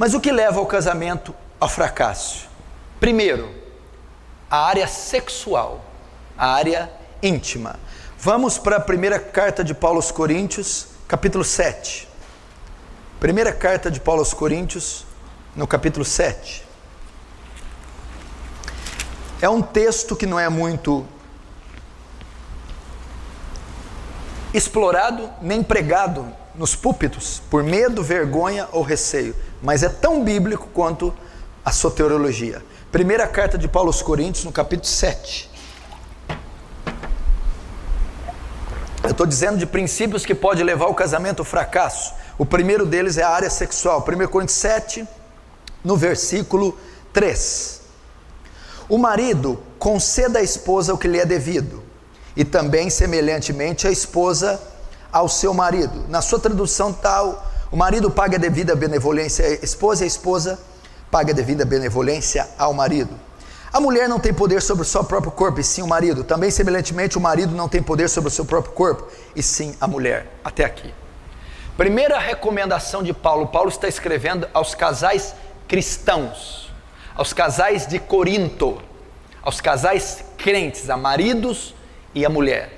Mas o que leva ao casamento ao fracasso? Primeiro, a área sexual, a área íntima. Vamos para a primeira carta de Paulo aos Coríntios, capítulo 7. Primeira carta de Paulo aos Coríntios, no capítulo 7. É um texto que não é muito explorado nem pregado nos púlpitos por medo, vergonha ou receio, mas é tão bíblico quanto a soteriologia. Primeira carta de Paulo aos Coríntios, no capítulo 7. Eu estou dizendo de princípios que pode levar o casamento ao fracasso. O primeiro deles é a área sexual. 1 Coríntios 7, no versículo 3. O marido conceda à esposa o que lhe é devido, e também semelhantemente a esposa ao seu marido. Na sua tradução tal, o marido paga a devida benevolência à esposa, e a esposa paga a devida benevolência ao marido. A mulher não tem poder sobre o seu próprio corpo, e sim o marido. Também semelhantemente o marido não tem poder sobre o seu próprio corpo, e sim a mulher. Até aqui. Primeira recomendação de Paulo. Paulo está escrevendo aos casais cristãos, aos casais de Corinto, aos casais crentes, a maridos e a mulher.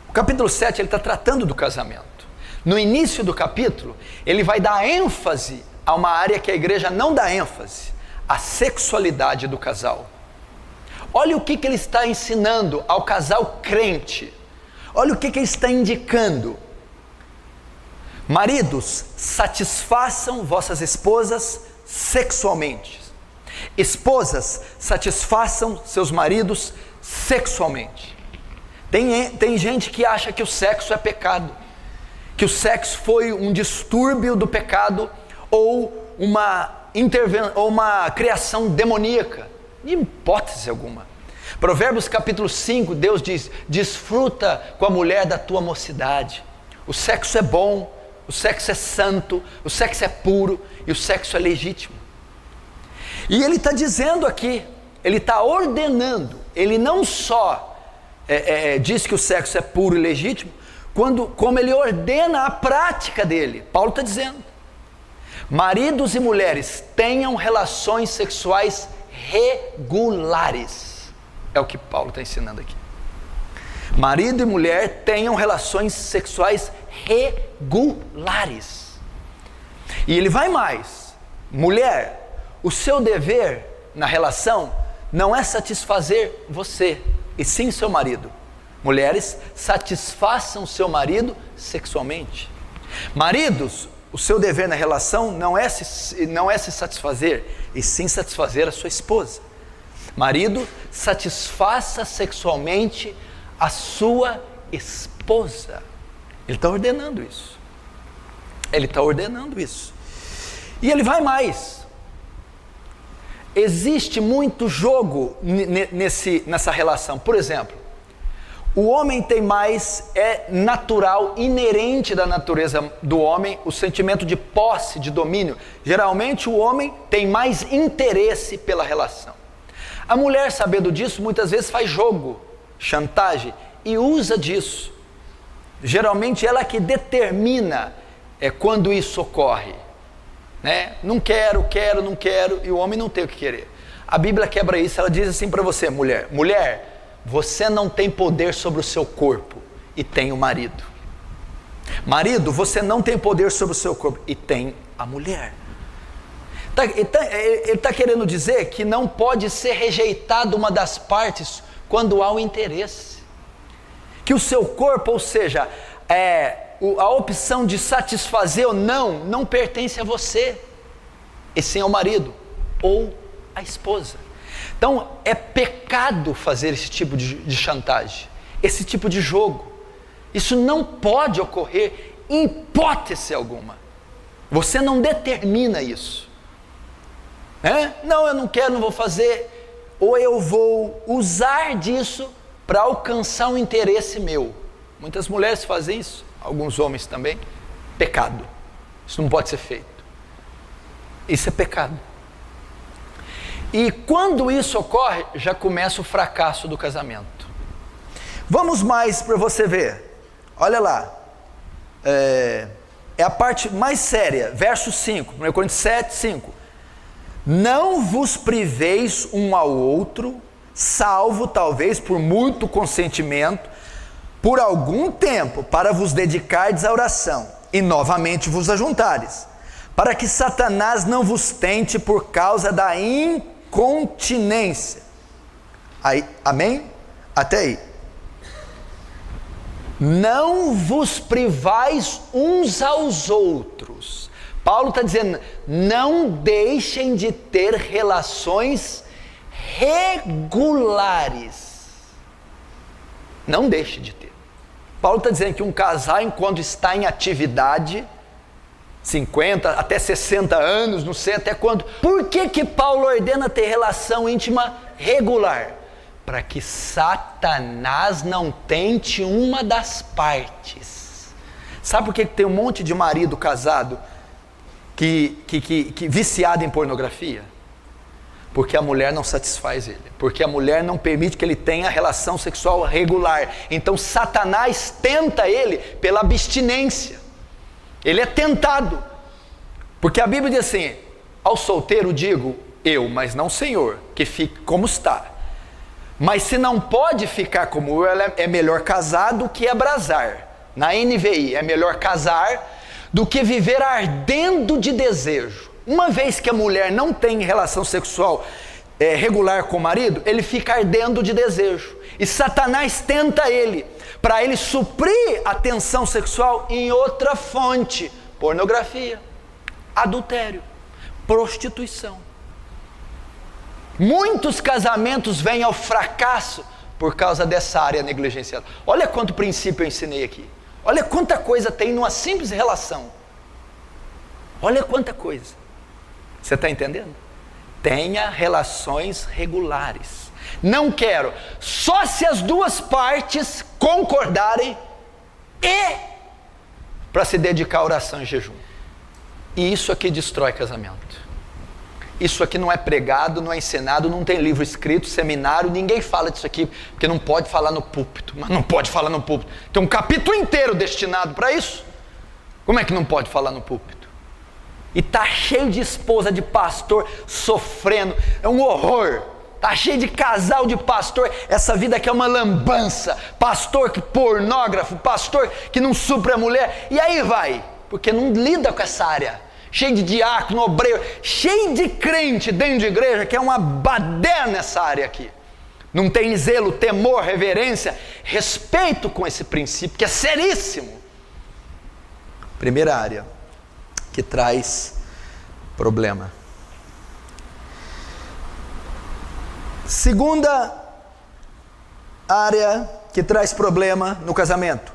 O capítulo 7 ele está tratando do casamento. No início do capítulo, ele vai dar ênfase a uma área que a igreja não dá ênfase, a sexualidade do casal. Olha o que ele está ensinando ao casal crente. Olha o que ele está indicando. Maridos, satisfaçam vossas esposas sexualmente. Esposas, satisfaçam seus maridos sexualmente. Tem gente que acha que o sexo é pecado, que o sexo foi um distúrbio do pecado ou uma criação demoníaca. Em hipótese alguma. Provérbios capítulo 5, Deus diz: desfruta com a mulher da tua mocidade. O sexo é bom, o sexo é santo, o sexo é puro e o sexo é legítimo. E ele está dizendo aqui, ele está ordenando, ele não só diz que o sexo é puro e legítimo, como ele ordena a prática dele. Paulo está dizendo: maridos e mulheres tenham relações sexuais regulares. É o que Paulo está ensinando aqui. Marido e mulher tenham relações sexuais regulares. E ele vai mais: mulher, o seu dever na relação não é satisfazer você, e sim seu marido. Mulheres, satisfaçam seu marido sexualmente. Maridos, o seu dever na relação não é se satisfazer, e sim satisfazer a sua esposa. Marido, satisfaça sexualmente a sua esposa. Ele está ordenando isso. Ele está ordenando isso. E ele vai mais. Existe muito jogo nessa relação. Por exemplo, o homem tem mais, é natural, inerente da natureza do homem, o sentimento de posse, de domínio. Geralmente o homem tem mais interesse pela relação. A mulher, sabendo disso, muitas vezes faz jogo, chantagem, e usa disso. Geralmente ela que determina quando isso ocorre. Né? Não quero, não quero, e o homem não tem o que querer. A Bíblia quebra isso, ela diz assim para você: mulher, você não tem poder sobre o seu corpo, e tem o marido. Marido, você não tem poder sobre o seu corpo, e tem a mulher. Ele está querendo dizer que não pode ser rejeitada uma das partes quando há o interesse. Que o seu corpo, ou seja, a opção de satisfazer ou não pertence a você, e sim ao marido ou à esposa. Então é pecado fazer esse tipo de chantagem, esse tipo de jogo. Isso não pode ocorrer em hipótese alguma. Você não determina isso. Não, eu não quero, não vou fazer, ou eu vou usar disso para alcançar um interesse meu. Muitas mulheres fazem isso, alguns homens também. Pecado. Isso não pode ser feito. Isso é pecado. E quando isso ocorre, já começa o fracasso do casamento. Vamos mais para você ver. Olha lá. é a parte mais séria, verso 5, 1 Coríntios 7, 5. Não vos priveis um ao outro, salvo talvez por muito consentimento, por algum tempo, para vos dedicardes à oração, e novamente vos ajuntares, para que Satanás não vos tente por causa da incontinência. Aí, amém? Até aí. Não vos privais uns aos outros. Paulo está dizendo, não deixem de ter relações regulares. Não deixe de ter. Paulo está dizendo que um casal, enquanto está em atividade, 50 até 60 anos, não sei até quando. Por que Paulo ordena ter relação íntima regular? Para que Satanás não tente uma das partes. Sabe por que tem um monte de marido casado que viciado em pornografia? Porque a mulher não satisfaz ele, porque a mulher não permite que ele tenha relação sexual regular. Então Satanás tenta ele pela abstinência. Ele é tentado, porque a Bíblia diz assim, ao solteiro digo, eu, mas não Senhor, que fique como está. Mas se não pode ficar como eu, é melhor casar do que abrasar. Na NVI, é melhor casar do que viver ardendo de desejo. Uma vez que a mulher não tem relação sexual regular com o marido, ele fica ardendo de desejo. E Satanás tenta ele, para ele suprir a tensão sexual em outra fonte. Pornografia, adultério, prostituição. Muitos casamentos vêm ao fracasso por causa dessa área negligenciada. Olha quanto princípio eu ensinei aqui. Olha quanta coisa tem numa simples relação. Olha quanta coisa. Você está entendendo? Tenha relações regulares. Não quero, só se as duas partes concordarem e para se dedicar à oração e jejum. E isso aqui destrói casamento. Isso aqui não é pregado, não é ensinado, não tem livro escrito, seminário, ninguém fala disso aqui, porque não pode falar no púlpito, mas não pode falar no púlpito. Tem um capítulo inteiro destinado para isso. Como é que não pode falar no púlpito? E está cheio de esposa de pastor sofrendo, é um horror. Está cheio de casal de pastor, essa vida aqui é uma lambança. Pastor que pornógrafo, pastor que não supre a mulher, e aí vai, porque não lida com essa área. Cheio de diácono, obreiro, cheio de crente dentro de igreja, que é uma baderna nessa área aqui. Não tem zelo, temor, reverência, respeito com esse princípio, que é seríssimo. Primeira área que traz problema. Segunda área que traz problema no casamento,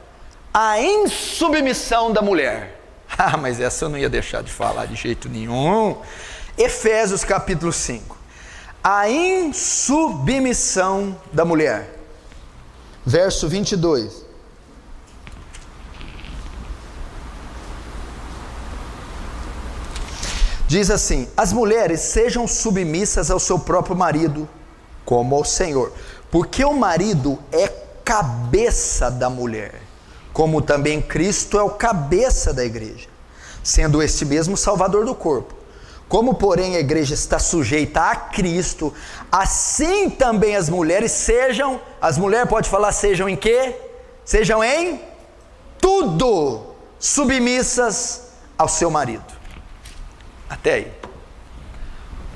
a insubmissão da mulher. Ah, mas essa eu não ia deixar de falar de jeito nenhum. Efésios capítulo 5. A insubmissão da mulher. Verso 22. Diz assim: as mulheres sejam submissas ao seu próprio marido, como ao Senhor. Porque o marido é cabeça da mulher, como também Cristo é o cabeça da igreja, sendo este mesmo Salvador do corpo. Como, porém, a igreja está sujeita a Cristo, assim também as mulheres sejam, as mulheres pode falar sejam em quê? Sejam em tudo submissas ao seu marido. Até aí.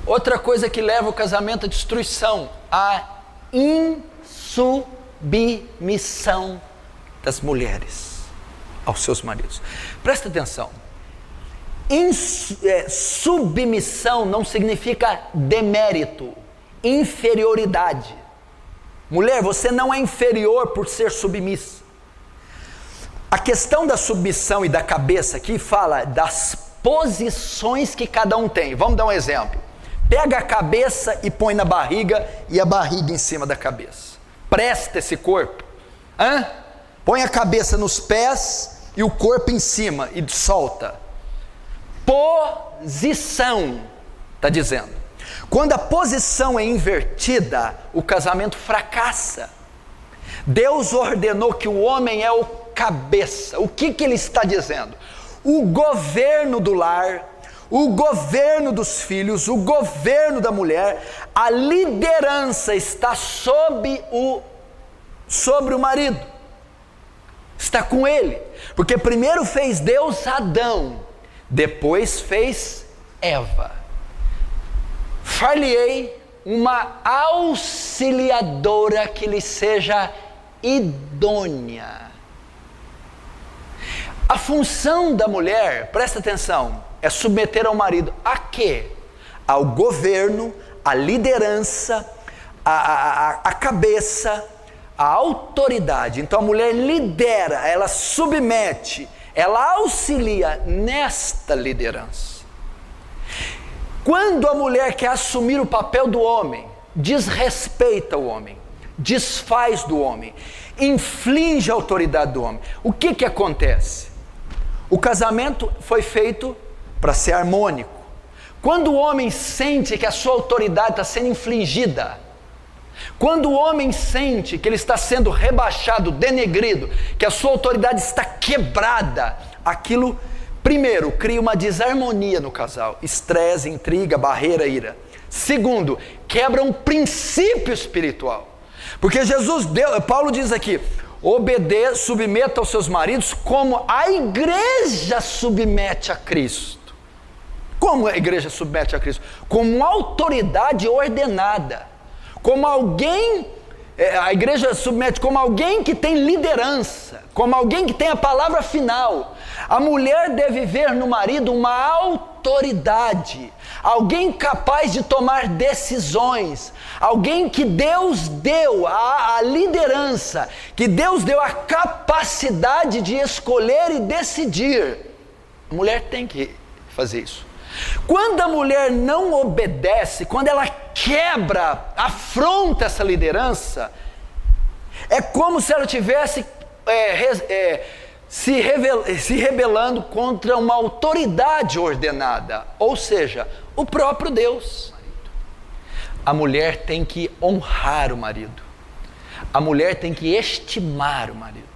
Outra coisa que leva o casamento à destruição, a insubmissão das mulheres aos seus maridos. Presta atenção. Submissão não significa demérito, inferioridade. Mulher, você não é inferior por ser submissa. A questão da submissão e da cabeça aqui fala das posições que cada um tem. Vamos dar um exemplo. Pega a cabeça e põe na barriga e a barriga em cima da cabeça. Presta esse corpo. Põe a cabeça nos pés e o corpo em cima e solta. Posição, está dizendo. Quando a posição é invertida, o casamento fracassa. Deus ordenou que o homem é o cabeça. O que ele está dizendo? o governo do lar, o governo dos filhos, o governo da mulher, a liderança está sobre o marido, está com ele, porque primeiro fez Deus Adão, depois fez Eva. Far-lhe-ei uma auxiliadora que lhe seja idônea. A função da mulher, presta atenção, é submeter ao marido a quê? Ao governo, à liderança, a cabeça, a autoridade. Então a mulher lidera, ela submete, ela auxilia nesta liderança. Quando a mulher quer assumir o papel do homem, desrespeita o homem, desfaz do homem, inflige a autoridade do homem, o que acontece? O casamento foi feito para ser harmônico. Quando o homem sente que a sua autoridade está sendo infligida, quando o homem sente que ele está sendo rebaixado, denegrido, que a sua autoridade está quebrada, aquilo, primeiro, cria uma desarmonia no casal, estresse, intriga, barreira, ira. Segundo, quebra um princípio espiritual, porque Paulo diz aqui, submeta aos seus maridos como a igreja submete a Cristo. Como a igreja submete a Cristo? Como uma autoridade ordenada, como alguém, a igreja submete como alguém que tem liderança, como alguém que tem a palavra final. A mulher deve ver no marido uma autoridade, alguém capaz de tomar decisões, alguém que Deus deu a liderança, que Deus deu a capacidade de escolher e decidir. A mulher tem que fazer isso. Quando a mulher não obedece, quando ela quebra, afronta essa liderança, é como se ela tivesse se rebelando contra uma autoridade ordenada, ou seja, o próprio Deus. A mulher tem que honrar o marido, a mulher tem que estimar o marido.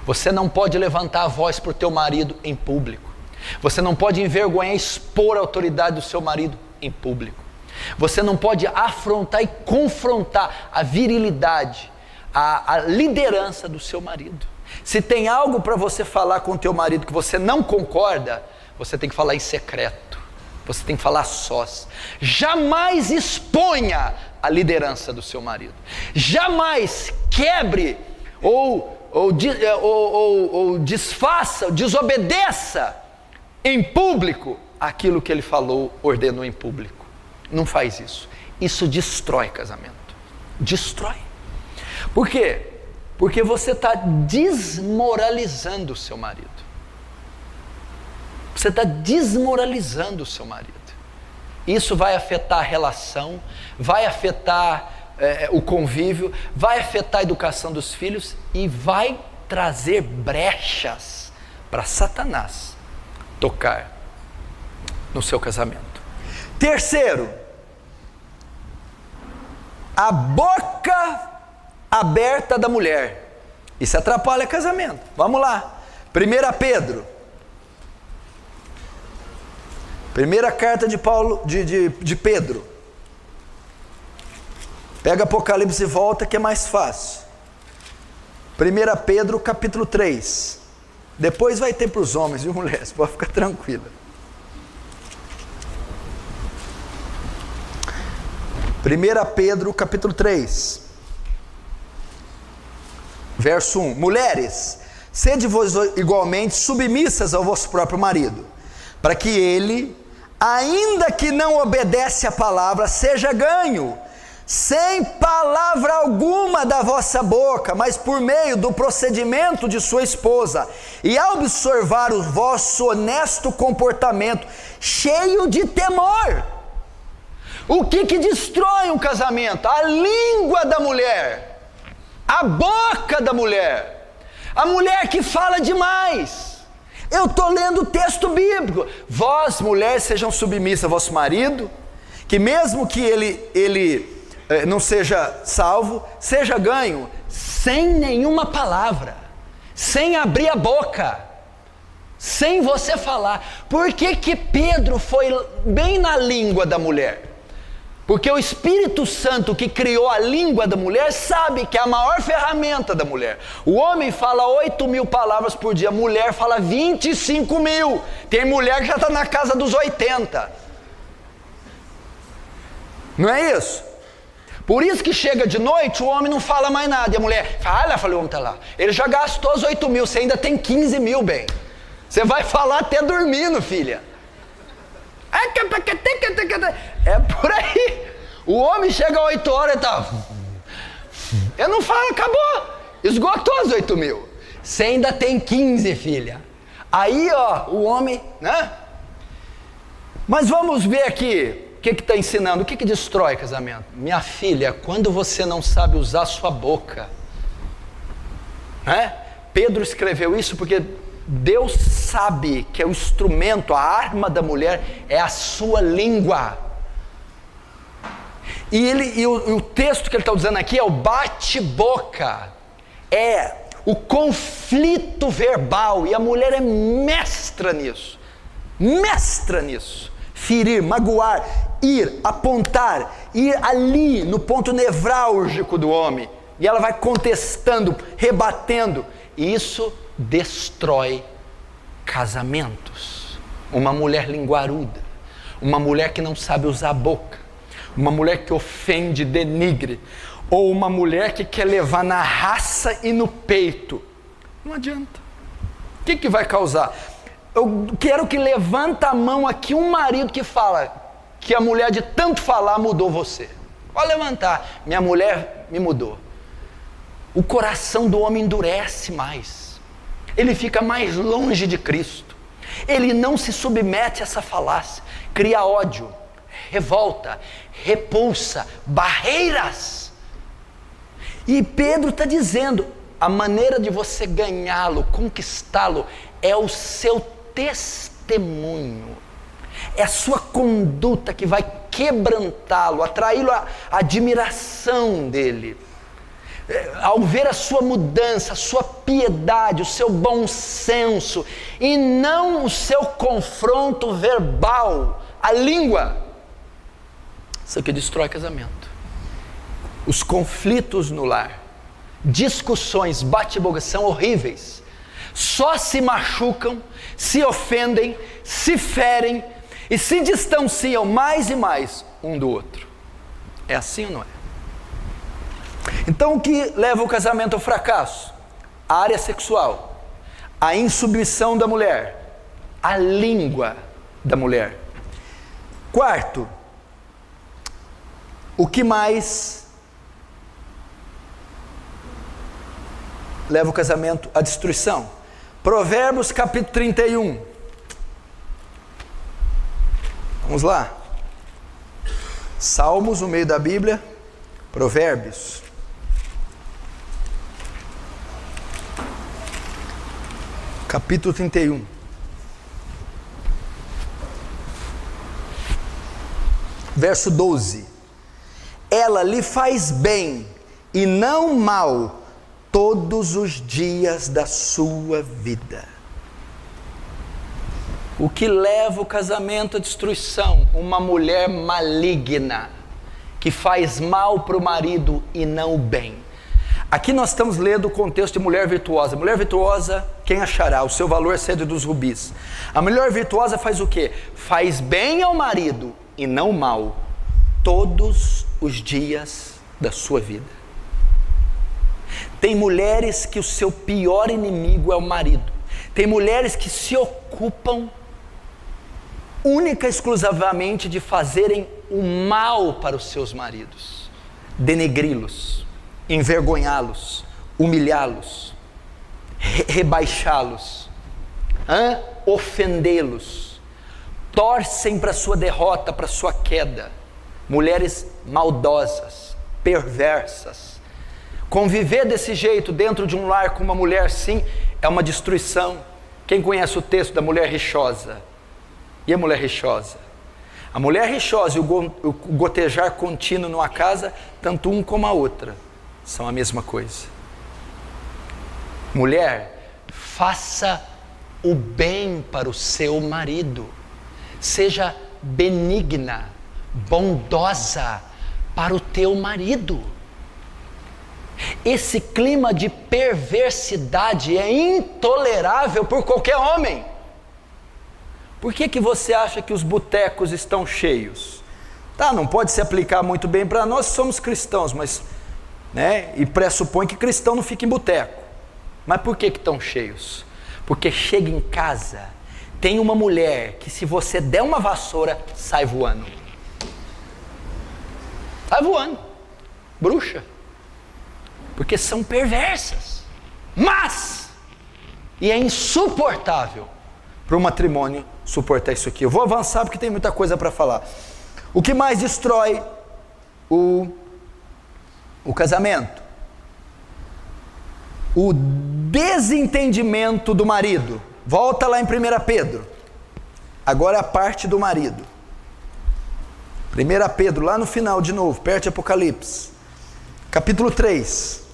Você não pode levantar a voz para o teu marido em público, você não pode envergonhar, expor a autoridade do seu marido em público, você não pode afrontar e confrontar a virilidade, a liderança do seu marido. Se tem algo para você falar com o teu marido que você não concorda, você tem que falar em secreto, você tem que falar sós. Jamais exponha a liderança do seu marido, jamais quebre ou desfaça, desobedeça em público aquilo que ele falou, ordenou em público. Não faz isso. Isso destrói casamento. Destrói. Por quê? Porque você está desmoralizando o seu marido. Você está desmoralizando o seu marido. Isso vai afetar a relação, vai afetar o convívio, vai afetar a educação dos filhos e vai trazer brechas para Satanás tocar no seu casamento. Terceiro, a boca aberta da mulher. Isso atrapalha casamento. Vamos lá. 1 Pedro. Primeira carta de Paulo, de Pedro. Pega Apocalipse e volta que é mais fácil. 1 Pedro capítulo 3. Depois vai ter para os homens e mulheres, pode ficar tranquila. 1 Pedro capítulo 3. Verso 1. Mulheres, sede vos igualmente submissas ao vosso próprio marido, para que ele, ainda que não obedece à palavra, seja ganho, sem palavra alguma da vossa boca, mas por meio do procedimento de sua esposa, e ao observar o vosso honesto comportamento, cheio de temor. O que destrói um casamento? A língua da mulher, a boca da mulher, a mulher que fala demais. Eu estou lendo o texto bíblico. Vós, mulheres, sejam submissas ao vosso marido, que mesmo que ele não seja salvo, seja ganho, sem nenhuma palavra, sem abrir a boca, sem você falar. Por que que Pedro foi bem na língua da mulher? Porque o Espírito Santo que criou a língua da mulher sabe que é a maior ferramenta da mulher. O homem fala 8.000 palavras por dia, a mulher fala 25.000. Tem mulher que já está na casa dos 80. Não é isso? Por isso que chega de noite, o homem não fala mais nada. E a mulher fala, o homem está lá. Ele já gastou os 8.000, você ainda tem 15.000, bem. Você vai falar até dormindo, filha. É por aí. O homem chega às 8 horas e tá. Eu não falo, acabou. Esgotou as 8.000. Você ainda tem 15, filha. Aí, ó, o homem, né? Mas vamos ver aqui o que está ensinando. O que destrói casamento? Minha filha, quando você não sabe usar sua boca, né? Pedro escreveu isso porque Deus sabe que é o instrumento, a arma da mulher é a sua língua. E o texto que ele está usando aqui é o bate-boca, é o conflito verbal, e a mulher é mestra nisso, ferir, magoar, ir, apontar, ir ali no ponto nevrálgico do homem, e ela vai contestando, rebatendo, e isso destrói casamentos. Uma mulher linguaruda, uma mulher que não sabe usar a boca, uma mulher que ofende, denigre, ou uma mulher que quer levar na raça e no peito, não adianta. O que vai causar? Eu quero que levanta a mão aqui um marido que fala que a mulher de tanto falar mudou você. Pode levantar, minha mulher me mudou. O coração do homem endurece mais. Ele fica mais longe de Cristo. Ele não se submete a essa falácia. Cria ódio, revolta, repulsa, barreiras. E Pedro está dizendo, a maneira de você ganhá-lo, conquistá-lo, é o seu testemunho. É a sua conduta que vai quebrantá-lo, atraí-lo à admiração dele. Ao ver a sua mudança, a sua piedade, o seu bom senso, e não o seu confronto verbal, a língua. Isso aqui destrói casamento. Os conflitos no lar, discussões, bate-boca são horríveis. Só se machucam, se ofendem, se ferem e se distanciam mais e mais um do outro. É assim ou não é? Então o que leva o casamento ao fracasso? A área sexual, a insubmissão da mulher, a língua da mulher. Quarto, o que mais leva o casamento à destruição? Provérbios capítulo 31. Vamos lá. Salmos no meio da Bíblia, Provérbios. Capítulo 31. Verso 12. Ela lhe faz bem e não mal todos os dias da sua vida. O que leva o casamento à destruição? Uma mulher maligna, que faz mal para o marido e não o bem. Aqui nós estamos lendo o contexto de mulher virtuosa. Mulher virtuosa, quem achará? O seu valor excede dos rubis. A mulher virtuosa faz o quê? Faz bem ao marido e não mal todos os dias da sua vida. Tem mulheres que o seu pior inimigo é o marido. Tem mulheres que se ocupam única e exclusivamente de fazerem o mal para os seus maridos, denegri-los, envergonhá-los, humilhá-los, rebaixá-los, ofendê-los, torcem para a sua derrota, para a sua queda. Mulheres maldosas, perversas. Conviver desse jeito dentro de um lar com uma mulher assim é uma destruição. Quem conhece o texto da mulher rixosa? E a mulher rixosa? A mulher rixosa e o gotejar contínuo numa casa, tanto um como a outra, são a mesma coisa. Mulher, faça o bem para o seu marido. Seja benigna, bondosa para o teu marido. Esse clima de perversidade é intolerável por qualquer homem. Por que você acha que os botecos estão cheios? Tá, não pode se aplicar muito bem para nós, somos cristãos, mas, né, e pressupõe que cristão não fica em boteco. Mas por que estão cheios? Porque chega em casa, tem uma mulher que se você der uma vassoura, sai voando. Sai voando. Bruxa. Porque são perversas. Mas, e é insuportável para o matrimônio suportar isso aqui. Eu vou avançar porque tem muita coisa para falar. O que mais destrói o casamento? O desentendimento do marido. Volta lá em 1 Pedro. Agora a parte do marido. 1 Pedro, lá no final de novo, perto de Apocalipse. Capítulo 3.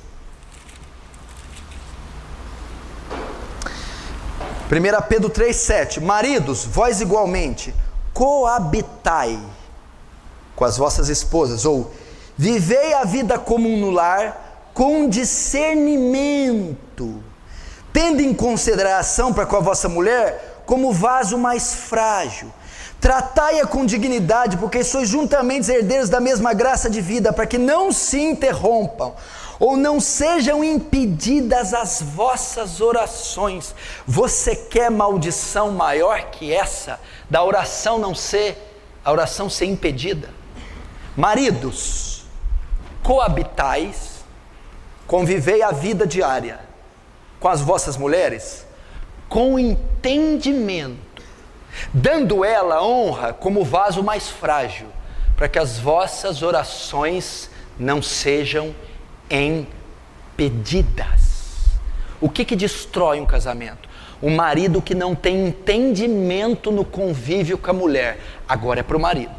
1 Pedro 3,7. Maridos, vós igualmente coabitai com as vossas esposas, ou vivei a vida comum no lar com discernimento, tendo em consideração para com a vossa mulher como vaso mais frágil. Tratai-a com dignidade, porque sois juntamente herdeiros da mesma graça de vida, para que não se interrompam, ou não sejam impedidas as vossas orações. Você quer maldição maior que essa, da oração não ser, a oração ser impedida? Maridos, coabitais, convivei a vida diária com as vossas mulheres, com entendimento, dando ela honra como vaso mais frágil, para que as vossas orações não sejam impedidas. O que destrói um casamento? Um marido que não tem entendimento no convívio com a mulher. Agora é para o marido.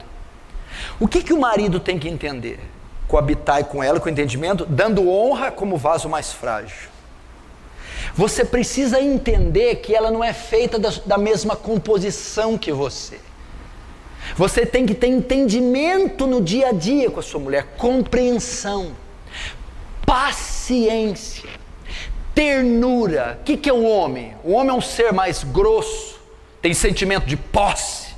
O que o marido tem que entender? Coabitar com ela com entendimento, dando honra como vaso mais frágil. Você precisa entender que ela não é feita da mesma composição que você. Você tem que ter entendimento no dia a dia com a sua mulher, compreensão, paciência, ternura. O que é o homem? O homem é um ser mais grosso, tem sentimento de posse.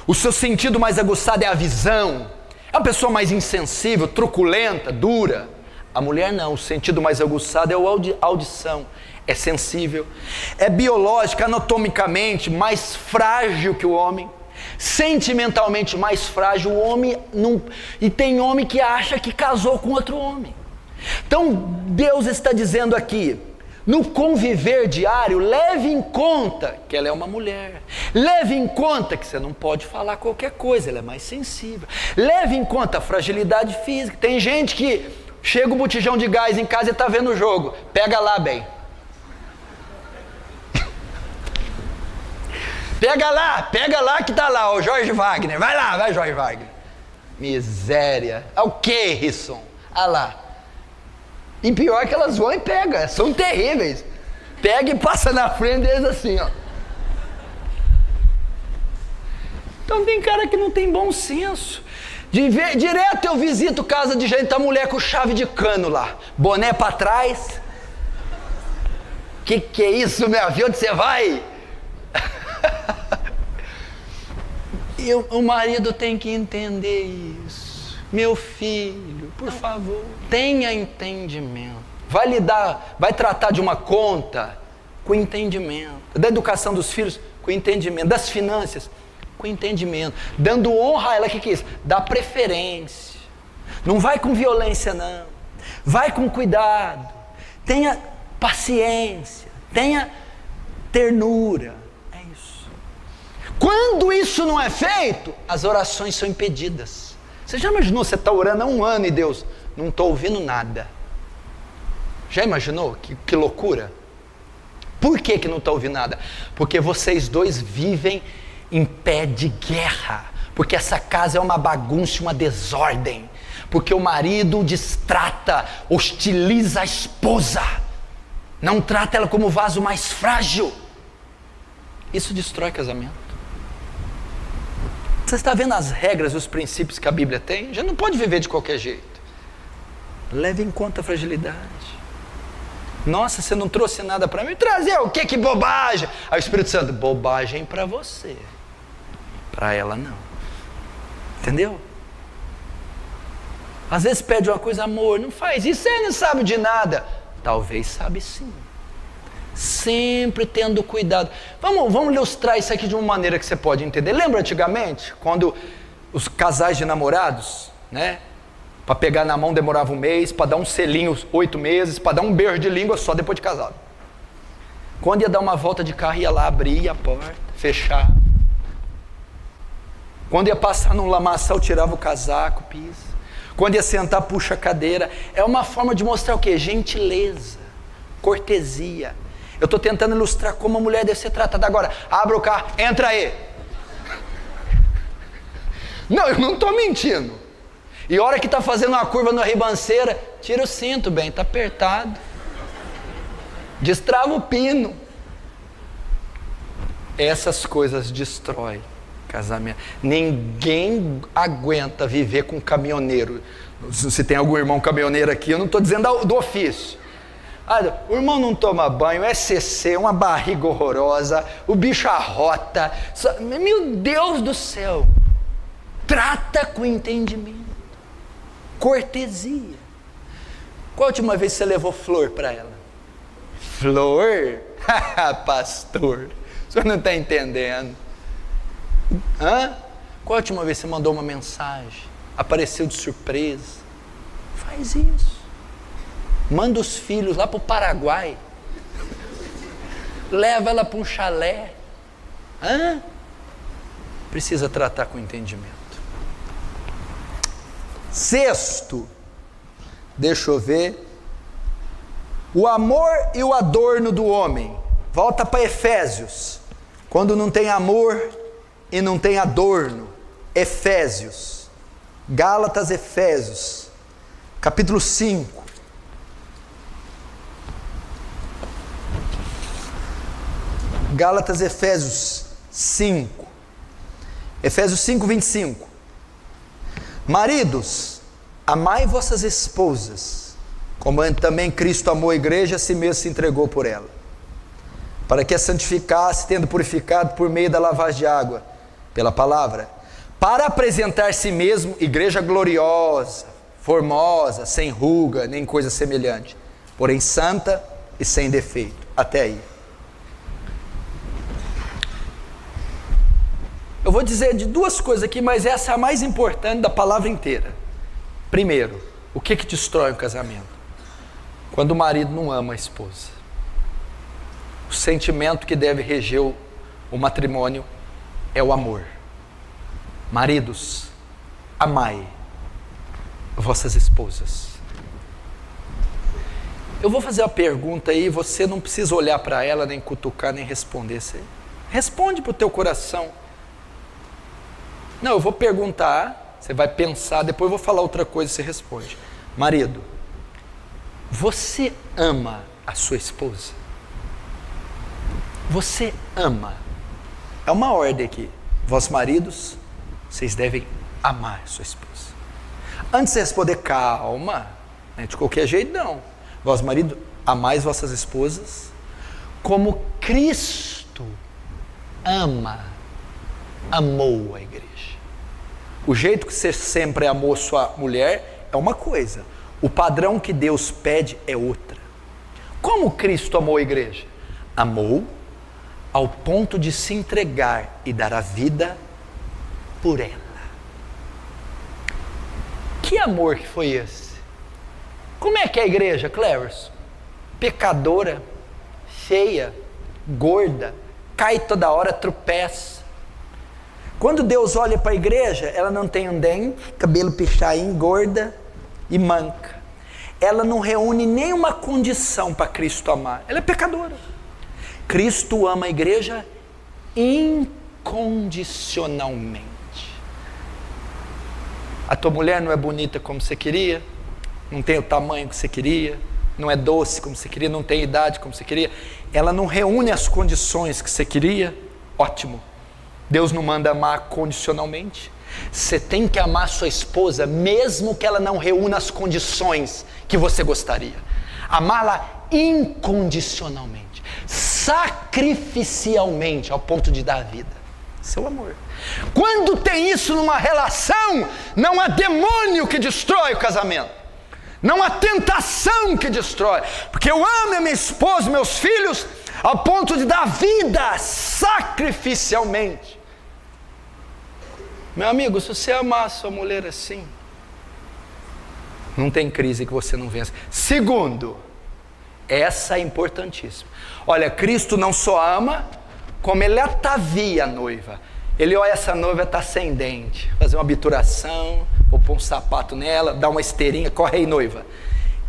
O seu sentido mais aguçado é a visão. É uma pessoa mais insensível, truculenta, dura. A mulher não, o sentido mais aguçado é a audição. É sensível, é biológica, anatomicamente mais frágil que o homem, sentimentalmente mais frágil. O homem não, e tem homem que acha que casou com outro homem. Então Deus está dizendo aqui, no conviver diário, leve em conta que ela é uma mulher, leve em conta que você não pode falar qualquer coisa, ela é mais sensível, leve em conta a fragilidade física. Tem gente que chega um botijão de gás em casa e está vendo o jogo, pega lá bem. Pega lá que tá lá, o Jorge Wagner. Vai Jorge Wagner. Miséria. É o que, Risson? Ah lá. E pior que elas vão e pegam, são terríveis. Pega e passa na frente deles assim, ó. Então tem cara que não tem bom senso. Direto eu visito casa de gente, tá mulher com chave de cano lá. Boné pra trás. Que é isso, meu filho? Onde você vai? E o marido tem que entender isso. Meu filho, por favor, tenha entendimento. Vai tratar de uma conta com entendimento, da educação dos filhos com entendimento, das finanças com entendimento, dando honra a ela. Que é isso? Dá preferência. Não vai com violência não, vai com cuidado, tenha paciência, tenha ternura. Quando isso não é feito, as orações são impedidas. Você já imaginou, você está orando há 1 ano e Deus, não estou ouvindo nada? Já imaginou? Que loucura. Por que não está ouvindo nada? Porque vocês dois vivem em pé de guerra. Porque essa casa é uma bagunça, uma desordem. Porque o marido destrata, hostiliza a esposa. Não trata ela como vaso mais frágil. Isso destrói casamento. Você está vendo as regras e os princípios que a Bíblia tem? Já não pode viver de qualquer jeito. Leve em conta a fragilidade. Nossa, você não trouxe nada para mim? Trazer o quê? Que bobagem! Aí o Espírito Santo, bobagem para você. Para ela não. Entendeu? Às vezes pede uma coisa, amor, não faz isso, você não sabe de nada. Talvez sabe sim. Sempre tendo cuidado. Vamos ilustrar isso aqui de uma maneira que você pode entender. Lembra antigamente, quando os casais de namorados, né? Para pegar na mão demorava 1 mês, para dar um selinho 8 meses, para dar um beijo de língua só depois de casado. Quando ia dar uma volta de carro, ia lá, abria a porta, fechava. Quando ia passar num lamaçal, tirava o casaco, pisa. Quando ia sentar, puxa a cadeira. É uma forma de mostrar o quê? Gentileza, cortesia. Eu estou tentando ilustrar como a mulher deve ser tratada. Agora, abra o carro, entra aí. Não, eu não estou mentindo. E a hora que está fazendo uma curva na ribanceira, tira o cinto, bem, está apertado. Destrava o pino. Essas coisas destroem casamento. Ninguém aguenta viver com caminhoneiro. Se tem algum irmão caminhoneiro aqui, eu não estou dizendo do ofício. O irmão não toma banho, é CC, uma barriga horrorosa, o bicho arrota. Meu Deus do céu! Trata com entendimento, cortesia. Qual a última vez você levou flor para ela? Flor? Pastor, o senhor não está entendendo. Qual a última vez você mandou uma mensagem? Apareceu de surpresa? Faz isso. Manda os filhos lá para o Paraguai. Leva ela para um chalé. Precisa tratar com entendimento. Sexto, deixa eu ver. O amor e o adorno do homem. Volta para Efésios. Quando não tem amor e não tem adorno. Efésios. Gálatas, Efésios. Capítulo 5. Gálatas, Efésios 5. Efésios 5, 25. Maridos, amai vossas esposas, como também Cristo amou a igreja, a si mesmo se entregou por ela, para que a santificasse, tendo purificado por meio da lavagem de água, pela palavra, para apresentar si mesmo igreja gloriosa, formosa, sem ruga, nem coisa semelhante, porém santa e sem defeito. Até aí. Eu vou dizer de duas coisas aqui, mas essa é a mais importante da palavra inteira. Primeiro, o que destrói o casamento? Quando o marido não ama a esposa. O sentimento que deve reger o matrimônio é o amor. Maridos, amai vossas esposas. Eu vou fazer uma pergunta aí, você não precisa olhar para ela, nem cutucar, nem responder. Você responde para o teu coração. Não, eu vou perguntar, você vai pensar, depois eu vou falar outra coisa e você responde. Marido, você ama a sua esposa? Você ama? É uma ordem aqui. Vós maridos, vocês devem amar a sua esposa. Antes de responder, calma, né, de qualquer jeito não. Vós marido, amais vossas esposas como Cristo amou a igreja. O jeito que você sempre amou sua mulher é uma coisa, o padrão que Deus pede é outra. Como Cristo amou a igreja? Amou ao ponto de se entregar e dar a vida por ela. Que amor que foi esse? Como é que é a igreja, Cleverson? Pecadora, feia, gorda, cai toda hora, tropeça. Quando Deus olha para a igreja, ela não tem um dente, cabelo pichain, gorda e manca. Ela não reúne nenhuma condição para Cristo amar. Ela é pecadora. Cristo ama a igreja incondicionalmente. A tua mulher não é bonita como você queria, não tem o tamanho que você queria, não é doce como você queria, não tem idade como você queria, ela não reúne as condições que você queria, Ótimo. Deus não manda amar condicionalmente. Você tem que amar sua esposa, mesmo que ela não reúna as condições que você gostaria. Amá-la incondicionalmente, sacrificialmente, ao ponto de dar a vida. Seu amor. Quando tem isso numa relação, não há demônio que destrói o casamento. Não há tentação que destrói. Porque eu amo a minha esposa, meus filhos, ao ponto de dar vida sacrificialmente. Meu amigo, se você amar a sua mulher assim, não tem crise que você não vença. Segundo, essa é importantíssima. Olha, Cristo não só ama, como ele atavia a noiva. Ele olha, essa noiva está sem dente, fazer uma obturação, vou pôr um sapato nela, dar uma esteirinha, corre aí, noiva.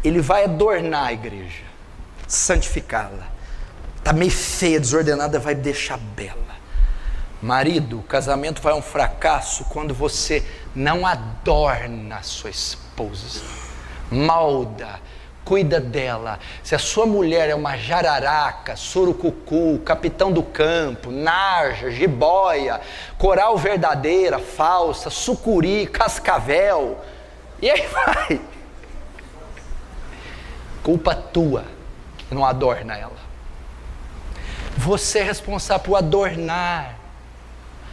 Ele vai adornar a igreja, santificá-la. Está meio feia, desordenada, vai deixar bela. Marido, o casamento vai a um fracasso quando você não adorna a sua esposa, molda, cuida dela. Se a sua mulher é uma jararaca, surucucu, capitão do campo, narja, jiboia, coral verdadeira, falsa, sucuri, cascavel, e aí vai. Culpa tua que não adorna ela. Você é responsável por adornar,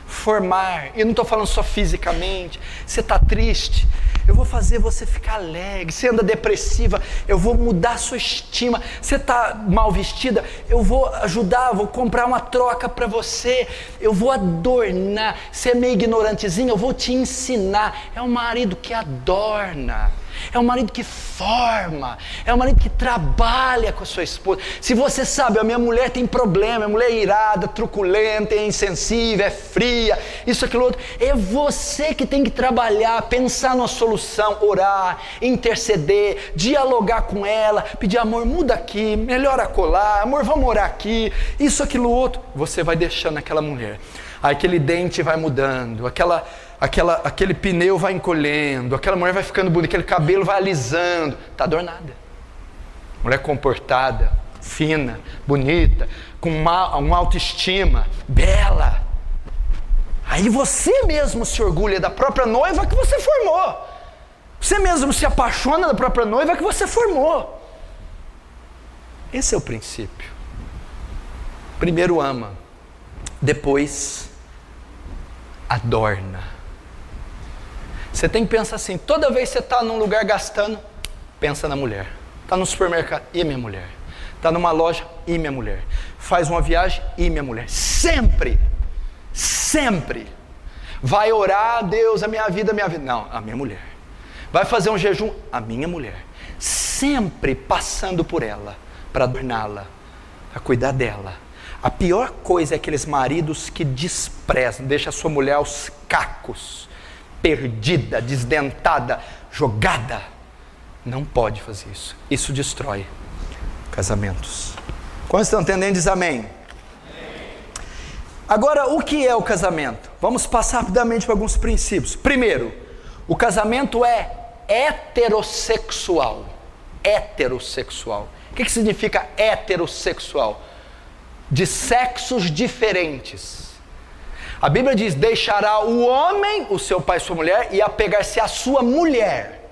formar. E eu não estou falando só fisicamente. Você está triste, eu vou fazer você ficar alegre. Você anda depressiva, eu vou mudar a sua estima. Você está mal vestida, eu vou ajudar, vou comprar uma troca para você. Eu vou adornar. Você é meio ignorantezinho, eu vou te ensinar. É um marido que adorna. É um marido que forma, é um marido que trabalha com a sua esposa. Se você sabe, a minha mulher tem problema, minha mulher é irada, truculenta, é insensível, é fria, isso, aquilo, outro. É você que tem que trabalhar, pensar numa solução, orar, interceder, dialogar com ela, pedir, amor, muda aqui, melhora acolá, amor, vamos orar aqui, isso, aquilo, outro. Você vai deixando aquela mulher, aí aquele dente vai mudando, aquele pneu vai encolhendo, aquela mulher vai ficando bonita, aquele cabelo vai alisando, está adornada. Mulher comportada, fina, bonita, com uma autoestima, bela. Aí você mesmo se orgulha da própria noiva que você formou. Você mesmo se apaixona da própria noiva que você formou. Esse é o princípio. Primeiro ama, depois adorna. Você tem que pensar assim, toda vez que você está num lugar gastando, pensa na mulher. Está no supermercado, e minha mulher. Está numa loja, e minha mulher. Faz uma viagem, e minha mulher. Sempre, sempre. Vai orar, Deus, a minha vida. Não, a minha mulher. Vai fazer um jejum, a minha mulher. Sempre passando por ela, para adorná-la, para cuidar dela. A pior coisa é aqueles maridos que desprezam, deixam a sua mulher aos cacos, perdida, desdentada, jogada. Não pode fazer isso. Isso destrói casamentos. Quando estão entendendo, diz amém. Agora, o que é o casamento? Vamos passar rapidamente por alguns princípios. Primeiro, o casamento é heterossexual. Heterossexual. O que significa heterossexual? De sexos diferentes. A Bíblia diz, deixará o homem, o seu pai e sua mulher, e apegar-se à sua mulher.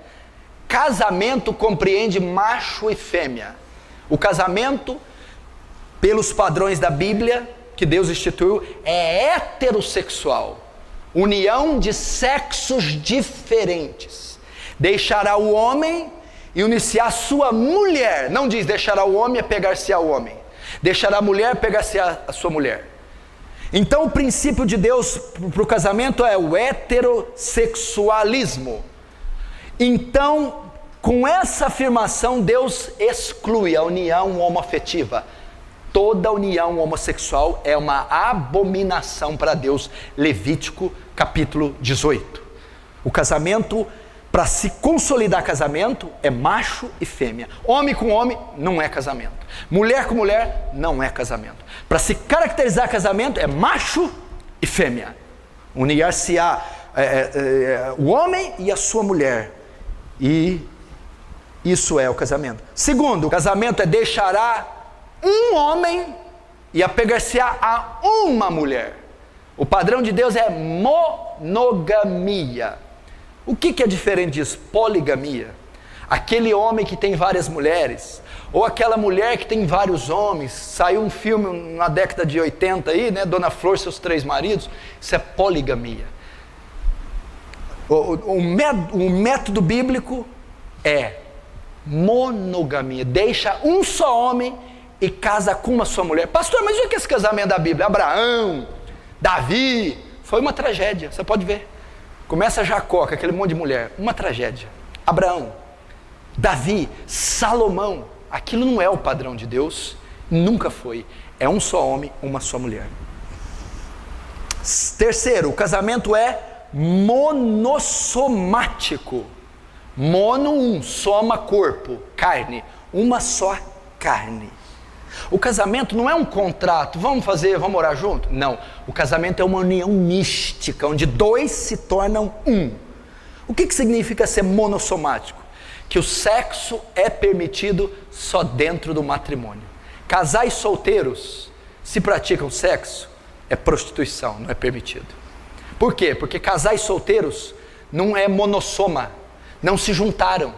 Casamento compreende macho e fêmea. O casamento, pelos padrões da Bíblia, que Deus instituiu, é heterossexual. União de sexos diferentes. Deixará o homem e unir-se à sua mulher. Não diz deixará o homem e apegar-se ao homem. Deixará a mulher e apegar-se à sua mulher. Então o princípio de Deus para o casamento é o heterossexualismo. Então, com essa afirmação, Deus exclui a união homoafetiva. Toda união homossexual é uma abominação para Deus. Levítico capítulo 18. O casamento, para se consolidar casamento, é macho e fêmea. Homem com homem não é casamento. Mulher com mulher não é casamento. Para se caracterizar casamento é macho e fêmea. Unir-se-á o homem e a sua mulher. E isso é o casamento. Segundo, o casamento é deixará um homem e apegar-se-á a uma mulher. O padrão de Deus é monogamia. O que é diferente disso? Poligamia. Aquele homem que tem várias mulheres, ou aquela mulher que tem vários homens. Saiu um filme na década de 80 aí, né? Dona Flor, seus 3 maridos. Isso é poligamia. O método bíblico é monogamia. Deixa um só homem e casa com uma só mulher. Pastor, mas o que é esse casamento da Bíblia? Abraão, Davi, foi uma tragédia, você pode ver. Começa Jacó, com aquele monte de mulher, uma tragédia. Abraão, Davi, Salomão, aquilo não é o padrão de Deus, nunca foi. É um só homem, uma só mulher. Terceiro, o casamento é monossomático. Mono, soma, corpo, carne, uma só carne. O casamento não é um contrato, vamos morar junto? Não, o casamento é uma união mística, onde 2 se tornam um. O que significa ser monossomático? Que o sexo é permitido só dentro do matrimônio. Casais solteiros, se praticam sexo, é prostituição, não é permitido. Por quê? Porque casais solteiros não é monossoma, não se juntaram,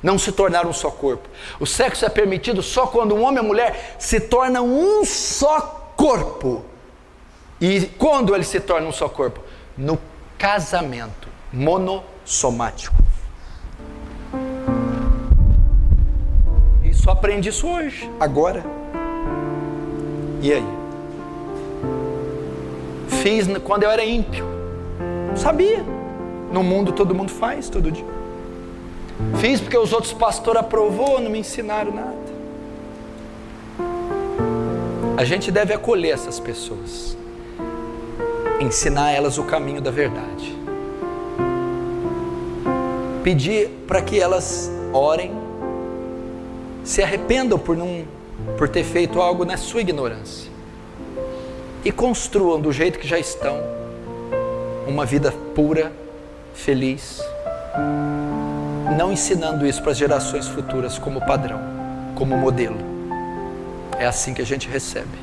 não se tornaram um só corpo. O sexo é permitido só quando um homem e a mulher se tornam um só corpo. E quando eles se tornam um só corpo? No casamento monossomático. E só aprende isso hoje, agora. E aí? Fiz quando eu era ímpio. Sabia. No mundo todo mundo faz, todo dia. Fiz porque os outros pastores aprovou, não me ensinaram nada. A gente deve acolher essas pessoas, ensinar a elas o caminho da verdade, pedir para que elas orem, se arrependam por ter feito algo na sua ignorância e construam do jeito que já estão uma vida pura, feliz, não ensinando isso para as gerações futuras como padrão, como modelo. É assim que a gente recebe.